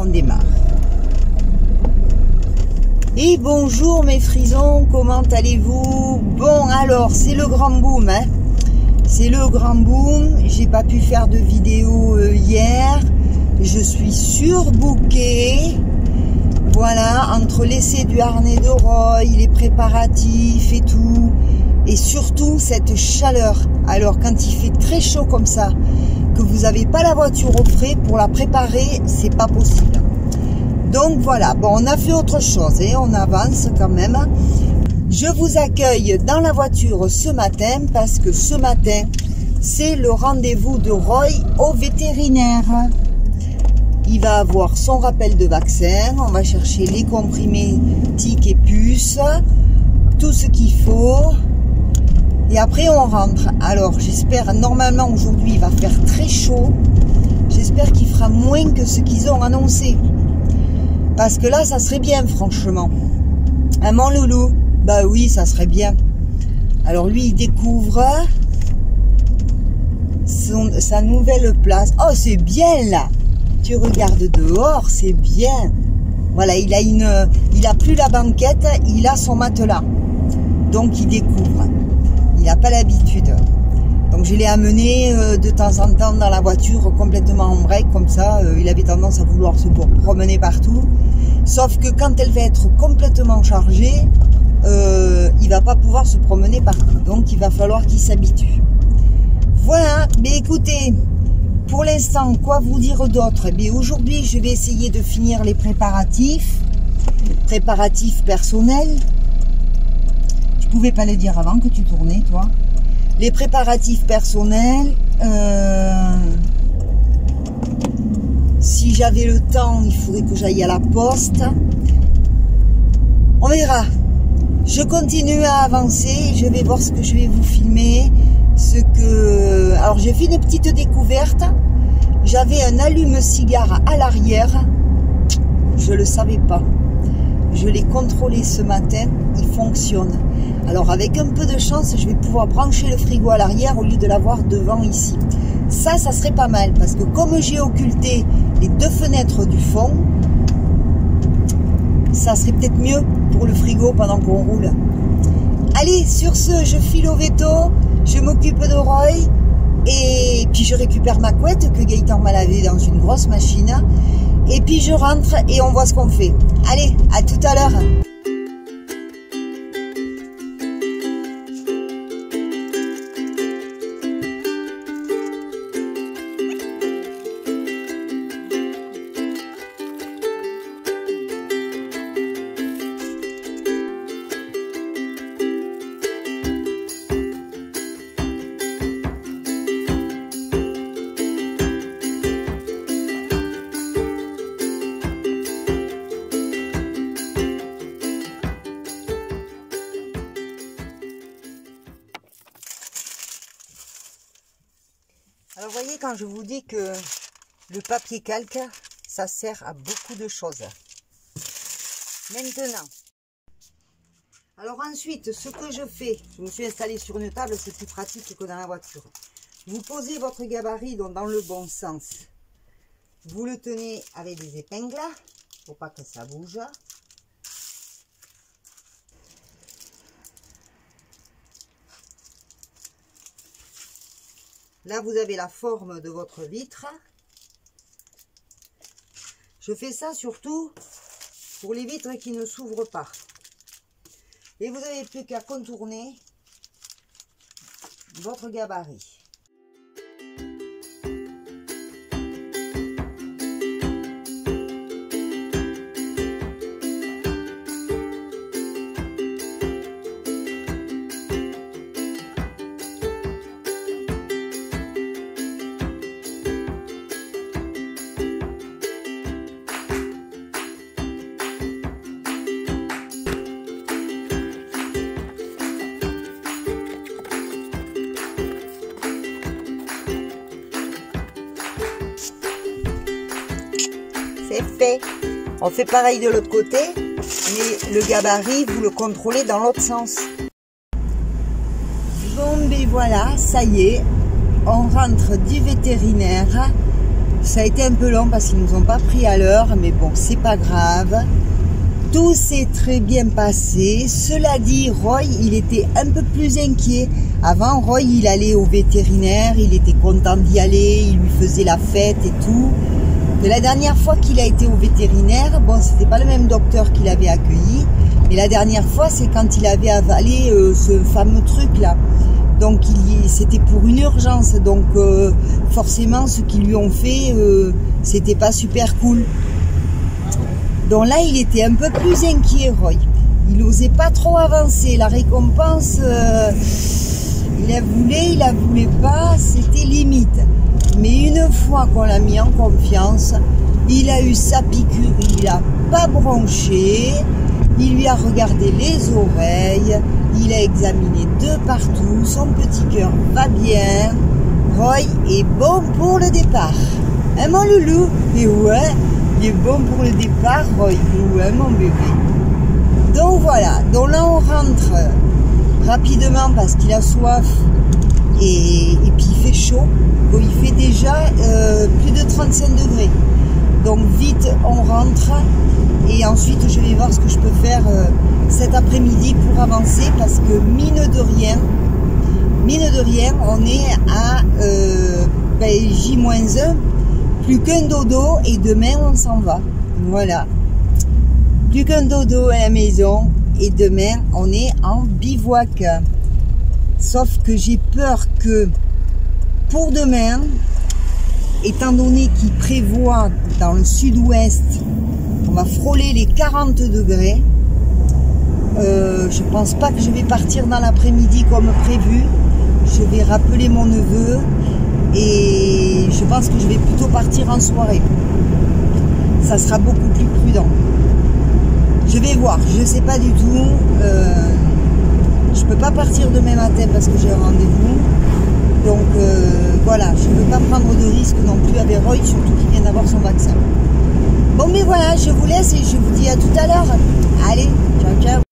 démarre. Et bonjour mes frisons, comment allez-vous? Bon alors, c'est le grand boom, hein. C'est le grand boom. J'ai pas pu faire de vidéo hier. Je suis surbookée. Voilà, entre l'essai du harnais de Roy, les préparatifs et tout. Et surtout cette chaleur. Alors quand il fait très chaud comme ça, que vous n'avez pas la voiture au frais, pour la préparer, c'est pas possible. Donc voilà, bon, on a fait autre chose et on avance quand même. Je vous accueille dans la voiture ce matin parce que ce matin, c'est le rendez-vous de Roy au vétérinaire. Il va avoir son rappel de vaccin, on va chercher les comprimés tiques et puces, tout ce qu'il faut. Et après on rentre. Alors j'espère, normalement aujourd'hui il va faire très chaud. J'espère qu'il fera moins que ce qu'ils ont annoncé. Parce que là ça serait bien franchement. Ah mon loulou, bah oui ça serait bien. Alors lui il découvre sa nouvelle place. Oh c'est bien là. Tu regardes dehors, c'est bien. Voilà, il a plus la banquette, il a son matelas. Donc il découvre. Il n'a pas l'habitude. Donc je l'ai amené de temps en temps dans la voiture complètement en break comme ça. Il avait tendance à vouloir se promener partout. Sauf que quand elle va être complètement chargée, il va pas pouvoir se promener partout. Donc il va falloir qu'il s'habitue. Voilà, mais écoutez, pour l'instant, quoi vous dire d'autre? Eh aujourd'hui, je vais essayer de finir les préparatifs personnels. Je pouvais pas le dire avant que tu tournais, toi. Les préparatifs personnels. Si j'avais le temps, il faudrait que j'aille à la poste. On verra. Je continue à avancer. Je vais voir ce que je vais vous filmer. Alors j'ai fait une petite découverte. J'avais un allume-cigare à l'arrière. Je le savais pas. Je l'ai contrôlé ce matin. Il fonctionne. Alors avec un peu de chance, je vais pouvoir brancher le frigo à l'arrière au lieu de l'avoir devant ici. Ça serait pas mal parce que comme j'ai occulté les deux fenêtres du fond, ça serait peut-être mieux pour le frigo pendant qu'on roule. Allez, sur ce, je file au veto. Je m'occupe de Roy et puis je récupère ma couette que Gaëtan m'a lavée dans une grosse machine et puis je rentre et on voit ce qu'on fait. Allez, à tout à l'heure. Alors vous voyez, quand je vous dis que le papier calque, ça sert à beaucoup de choses. Maintenant, alors ensuite, ce que je fais, je me suis installée sur une table, c'est plus pratique que dans la voiture. Vous posez votre gabarit donc dans le bon sens. Vous le tenez avec des épingles, pour pas que ça bouge. Là, vous avez la forme de votre vitre. Je fais ça surtout pour les vitres qui ne s'ouvrent pas. Et vous n'avez plus qu'à contourner votre gabarit. C'est fait. On fait pareil de l'autre côté, mais le gabarit, vous le contrôlez dans l'autre sens. Bon, ben voilà, ça y est, on rentre du vétérinaire. Ça a été un peu long parce qu'ils nous ont pas pris à l'heure, mais bon, c'est pas grave. Tout s'est très bien passé. Cela dit, Roy, il était un peu plus inquiet. Avant, Roy, il allait au vétérinaire, il était content d'y aller, il lui faisait la fête et tout. Mais la dernière fois qu'il a été au vétérinaire, bon, c'était pas le même docteur qui l'avait accueilli, mais la dernière fois, c'est quand il avait avalé ce fameux truc-là. Donc, c'était pour une urgence. Donc, forcément, ce qu'ils lui ont fait, c'était pas super cool. Donc là, il était un peu plus inquiet, Roy. Il n'osait pas trop avancer. La récompense, il la voulait pas, c'était limite. Mais une fois qu'on l'a mis en confiance, il a eu sa piqûre, il n'a pas bronché, il lui a regardé les oreilles, il a examiné de partout, son petit cœur va bien. Roy est bon pour le départ. Hein, mon loulou? Et ouais, il est bon pour le départ, Roy. Ouais, mon bébé. Donc voilà, donc là on rentre rapidement parce qu'il a soif et puis il fait chaud. Donc il fait déjà plus de 35 degrés. Donc vite on rentre et ensuite je vais voir ce que je peux faire cet après-midi pour avancer parce que mine de rien, on est à J-1, plus qu'un dodo et demain on s'en va. Voilà. Plus qu'un dodo à la maison et demain on est en bivouac. Sauf que j'ai peur que pour demain, étant donné qu'il prévoit dans le sud-ouest, on va frôler les 40 degrés, je pense pas que je vais partir dans l'après-midi comme prévu. Je vais rappeler mon neveu et je pense que je vais plutôt partir en soirée. Ça sera beaucoup plus prudent. Je vais voir, je sais pas du tout. Je peux pas partir demain matin parce que j'ai un rendez-vous. Donc voilà, je ne veux pas prendre de risque non plus avec Roy, surtout qu'il vient d'avoir son vaccin. Bon mais voilà, je vous laisse et je vous dis à tout à l'heure. Allez, ciao ciao.